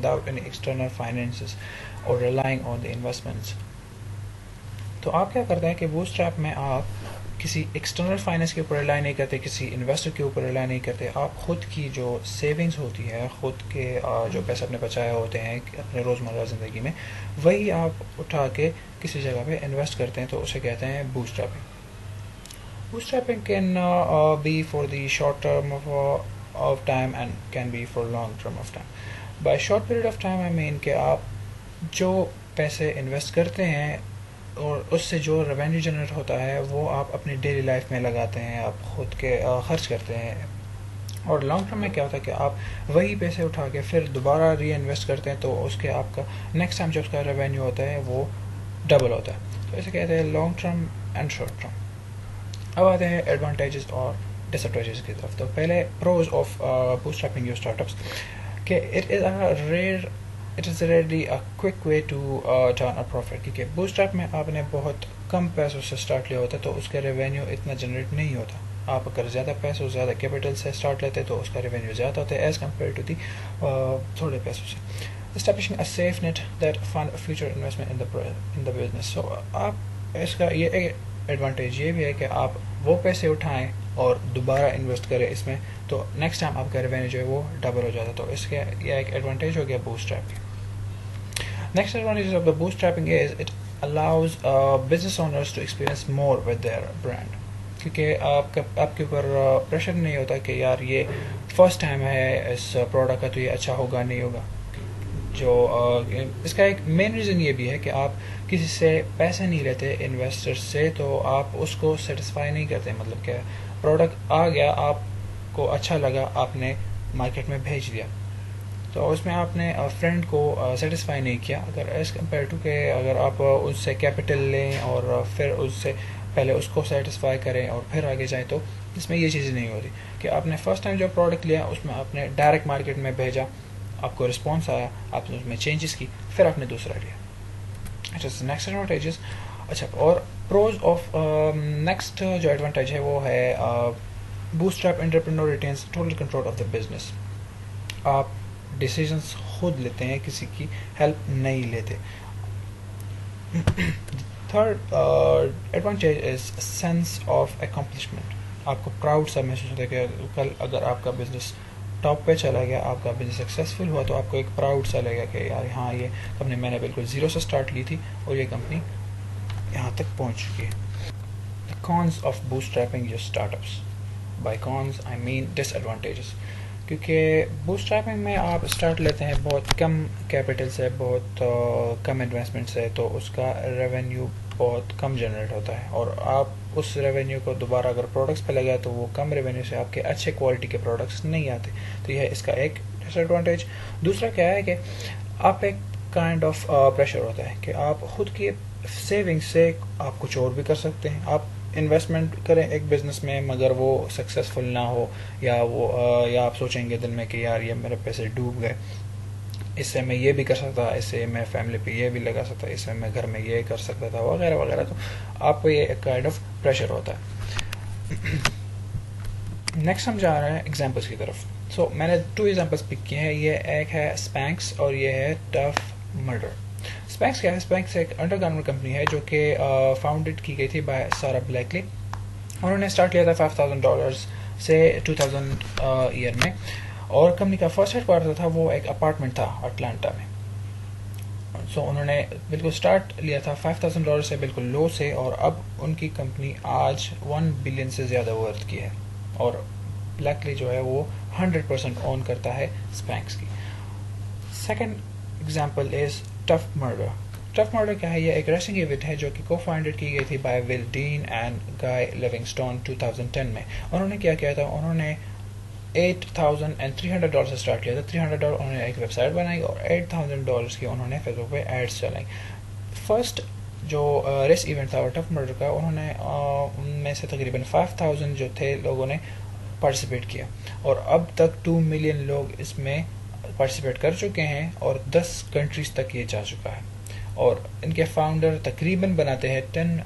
without any external finances or relying on the investments. تو آپ کیا کرتے ہیں کہ بوٹ اسٹریپ میں آپ کسی ایکسٹرنل فائنینس کے اوپر ریلائی نہیں کرتے, کسی انویسٹر کے اوپر ریلائی نہیں کرتے. آپ خود کی جو سیونگز ہوتی ہے, خود کے جو پیسے اپنے بچائے ہوتے ہیں اپنے روزمرہ زندگی میں, وہی آپ اٹھا کے کسی جگہ پہ انویسٹ کرتے ہیں, تو اسے کہتے ہیں bootstrapping. Bootstrapping can be for the short term of time and can be for long term of time. By short period of time I mean کہ آپ جو پیسے انویسٹ کرتے ہیں اور اس سے جو ریونیو جنریٹ ہوتا ہے وہ آپ اپنی ڈیلی لائف میں لگاتے ہیں, آپ خود کے خرچ کرتے ہیں. اور لانگ ٹرم میں کیا ہوتا ہے کہ آپ وہی پیسے اٹھا کے پھر دوبارہ ری انویسٹ کرتے ہیں, تو اس کے آپ کا نیکسٹ ٹائم جو اس کا ریونیو ہوتا ہے وہ ڈبل ہوتا ہے. تو اسے کہتے ہیں long term and short term. اب آتے ہیں ایڈوانٹیجز اور ڈس ایڈوانٹیجز کی طرف. تو پہلے pros of bootstrapping your startups, کہ it is really a quick way to turn a profit. کیونکہ بوٹ اسٹریپ میں آپ نے بہت کم پیسوں سے اسٹارٹ لیا ہوتا ہے, تو اس کا ریونیو اتنا جنریٹ نہیں ہوتا. آپ اگر زیادہ پیسوں زیادہ کیپٹل سے اسٹارٹ لیتے تو اس کا ریونیو زیادہ ہوتا ہے ایز کمپیئر ٹو دی تھوڑے پیسوں سے. Establishing a safe net that fund future investment in the business. So آپ اس کا یہ ایڈوانٹیج یہ بھی ہے کہ آپ وہ پیسے اٹھائیں اور دوبارہ انویسٹ کریں اس میں, تو نیکسٹ ٹائم آپ کا ریونیو جو ہے وہ ڈبل ہو جاتا ہے. تو اس کا یہ ایک ایڈوانٹیج ہو گیا bootstrap. Next advantage of the bootstrapping is it allows business owners to experience more with their brand. کیونکہ آپ کے اوپر پریشر نہیں ہوتا کہ یار یہ فرسٹ ٹائم ہے اس پروڈکٹ کا, تو یہ اچھا ہوگا نہیں ہوگا. جو اس کا ایک مین ریزن یہ بھی ہے کہ آپ کسی سے پیسے نہیں لیتے انویسٹر سے, تو آپ اس کو سیٹسفائی نہیں کرتے. مطلب کہ پروڈکٹ آ گیا, آپ کو اچھا لگا, آپ نے مارکیٹ میں بھیج دیا, تو اس میں آپ نے فرینڈ کو سیٹسفائی نہیں کیا. اگر ایز کمپیئر ٹو کہ اگر آپ اس سے کیپٹل لیں اور پھر اس سے پہلے اس کو سیٹسفائی کریں اور پھر آگے جائیں, تو اس میں یہ چیزیں نہیں ہوتی کہ آپ نے فرسٹ ٹائم جو پروڈکٹ لیا اس میں آپ نے ڈائریکٹ مارکیٹ میں بھیجا, آپ کو رسپانس آیا, آپ نے اس میں چینجز کی, پھر آپ نے دوسرا لیا. اچھا, نیکسٹ ایڈوانٹیجز. اچھا, اور پروز آف نیکسٹ جو ایڈوانٹیج ہے وہ ہے bootstrap entrepreneur retains total control of the business. آپ ڈیسیژنس خود لیتے ہیں, کسی کی ہیلپ نہیں لیتے. Third advantage is sense of accomplishment. آپ کو پراؤڈ سا محسوس ہوتا ہے کہ کل اگر آپ کا بزنس ٹاپ پہ چلا گیا, آپ کا بزنس سکسیزفل ہوا, تو آپ کو ایک پراؤڈ سا لگے گا کہ یار ہاں یہ کمپنی میں نے بالکل زیرو سے اسٹارٹ لی تھی اور یہ کمپنی یہاں تک پہنچ چکی ہے. The cons of bootstrapping your startups. By cons I mean disadvantages. کیونکہ بوٹ اسٹریپنگ میں آپ اسٹارٹ لیتے ہیں بہت کم کیپٹل سے, بہت کم انویسٹمنٹ سے, تو اس کا ریونیو بہت کم جنریٹ ہوتا ہے, اور آپ اس ریونیو کو دوبارہ اگر پروڈکٹس پہ لگائے تو وہ کم ریونیو سے آپ کے اچھے کوالٹی کے پروڈکٹس نہیں آتے. تو یہ اس کا ایک ڈس ایڈوانٹیج. دوسرا کیا ہے کہ آپ ایک کائنڈ آف پریشر ہوتا ہے کہ آپ خود کی سیونگ سے آپ کچھ اور بھی کر سکتے ہیں. آپ انویسٹمنٹ کریں ایک بزنس میں مگر وہ سکسیزفل نہ ہو, یا آپ سوچیں گے دل میں کہ یار یہ میرے پیسے ڈوب گئے, اس سے میں یہ بھی کر سکتا, اس سے میں فیملی پہ یہ بھی لگا سکتا, اس سے میں گھر میں یہ کر سکتا تھا, وغیرہ وغیرہ. تو آپ کو یہ ایک کائنڈ آف پریشر ہوتا ہے. نیکسٹ ہم جا رہے ہیں ایگزامپلس کی طرف. سو میں نے 2 ایگزامپلس پک کیے ہیں. یہ ایک ہے اسپینکس اور یہ ہے ٹف مرڈر. اسپینکس کیا ہے؟ اسپینکس ایک انڈر گارمنٹ کمپنی ہے جو کہ فاؤنڈیڈ کی گئی تھی بائی سارا بلیکلی. انہوں نے اسٹارٹ کیا تھا $5,000 سے 2000 ایئر میں, اور کمپنی کا فرسٹ ہیڈ کوارٹر تھا وہ ایک اپارٹمنٹ تھا اٹلانٹا میں. سو انہوں نے بالکل اسٹارٹ لیا تھا $5,000 سے, بالکل لو سے, اور اب ان کی کمپنی آج $1 بلین سے زیادہ ورتھ کی ہے, اور بلیکلی جو ہے وہ 100% اون کرتا ہے اسپینکس کی. Second example is tough murder. Tough murder کیا ہے؟ یہ ایک ریسنگ ایونٹ ہے جو کہ کو فاؤنڈیڈ کی گئی تھی by Will Dean and Guy Livingstone 2010 میں. انہوں نے کیا کیا تھا؟ انہوں نے $8,300 سے اسٹارٹ کیا تھا. $300 انہوں نے ایک ویب سائٹ بنائی اور $8,000 کی انہوں نے فیس بک پہ ایڈس چلائی. فرسٹ جو ریس ایونٹ تھا ٹف مرڈر کا, انہوں نے ان میں سے تقریباً 5,000 جو تھے لوگوں نے پارٹیسپیٹ کیا, اور اب تک 2 ملین لوگ اس میں پارٹیسپیٹ کر چکے ہیں, اور 10 کنٹریز تک یہ جا چکا ہے. اور ان کے فاؤنڈر تقریباً بناتے ہیں $10